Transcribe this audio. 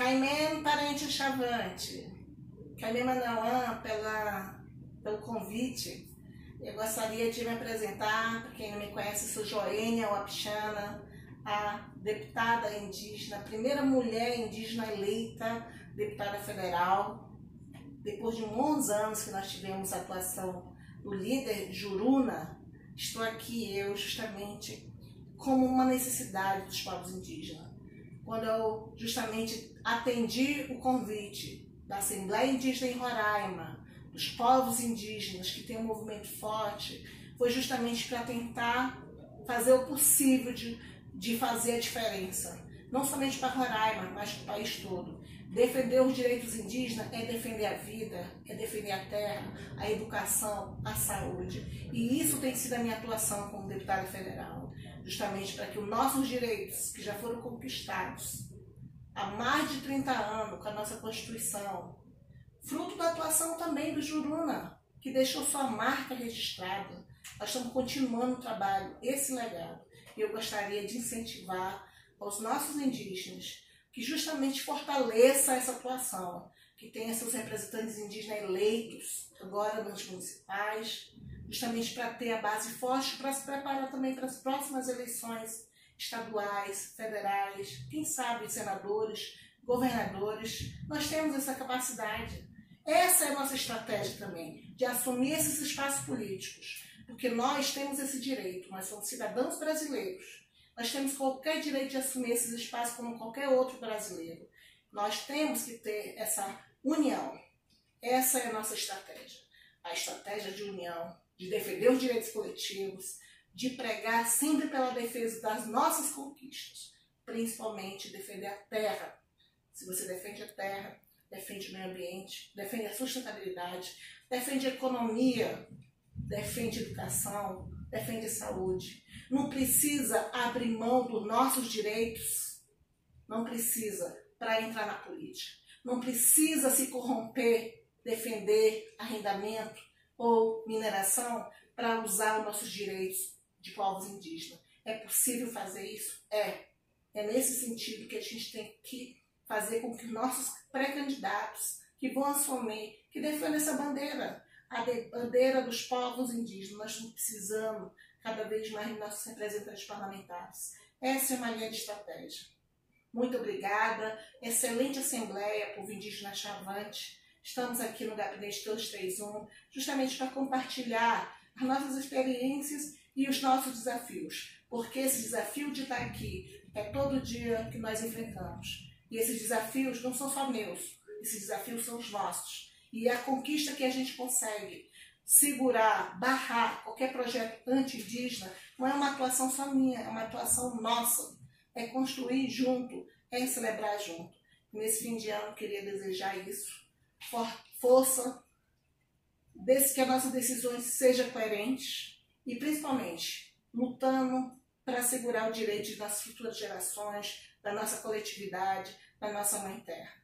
Caimene Parente Chavante, Caimene Manauã, pelo convite. Eu gostaria de me apresentar, para quem não me conhece, sou Joênia Wapichana, a deputada indígena, a primeira mulher indígena eleita deputada federal. Depois de muitos anos que nós tivemos a atuação do líder Juruna, estou aqui eu justamente como uma necessidade dos povos indígenas. Quando eu justamente atendi o convite da Assembleia Indígena em Roraima, dos povos indígenas que tem um movimento forte, foi justamente para tentar fazer o possível de fazer a diferença, não somente para Roraima, mas para o país todo. Defender os direitos indígenas é defender a vida, é defender a terra, a educação, a saúde. E isso tem sido a minha atuação como deputada federal, justamente para que os nossos direitos, que já foram conquistados há mais de 30 anos com a nossa Constituição, fruto da atuação também do Juruna, que deixou sua marca registrada. Nós estamos continuando o trabalho, esse legado. E eu gostaria de incentivar aos nossos indígenas que justamente fortaleça essa atuação, que tenha seus representantes indígenas eleitos agora nas municipais, justamente para ter a base forte para se preparar também para as próximas eleições estaduais, federais, quem sabe senadores, governadores. Nós temos essa capacidade. Essa é a nossa estratégia também, de assumir esses espaços políticos, porque nós temos esse direito, nós somos cidadãos brasileiros. Nós temos qualquer direito de assumir esses espaços como qualquer outro brasileiro. Nós temos que ter essa união. Essa é a nossa estratégia. A estratégia de união, de defender os direitos coletivos, de pregar sempre pela defesa das nossas conquistas, principalmente defender a terra. Se você defende a terra, defende o meio ambiente, defende a sustentabilidade, defende a economia, defende a educação, defende a saúde. Não precisa abrir mão dos nossos direitos, não precisa para entrar na política. Não precisa se corromper, defender arrendamento ou mineração para usar os nossos direitos de povos indígenas. É possível fazer isso? É. É nesse sentido que a gente tem que fazer com que nossos pré-candidatos que vão assumir, que defendam essa bandeira, a bandeira dos povos indígenas. Nós estamos precisando cada vez mais de nossos representantes parlamentares. Essa é uma linha de estratégia. Muito obrigada. Excelente Assembleia, povo indígena Chavante. Estamos aqui no Gabinete 231 justamente para compartilhar as nossas experiências e os nossos desafios. Porque esse desafio de estar aqui é todo dia que nós enfrentamos. E esses desafios não são só meus. Esses desafios são os nossos. E a conquista que a gente consegue segurar, barrar qualquer projeto anti-indígena não é uma atuação só minha, é uma atuação nossa. É construir junto, é celebrar junto. Nesse fim de ano eu queria desejar isso. Força, que as nossas decisões sejam coerentes e principalmente lutando para assegurar o direito das futuras gerações, da nossa coletividade, da nossa mãe terra.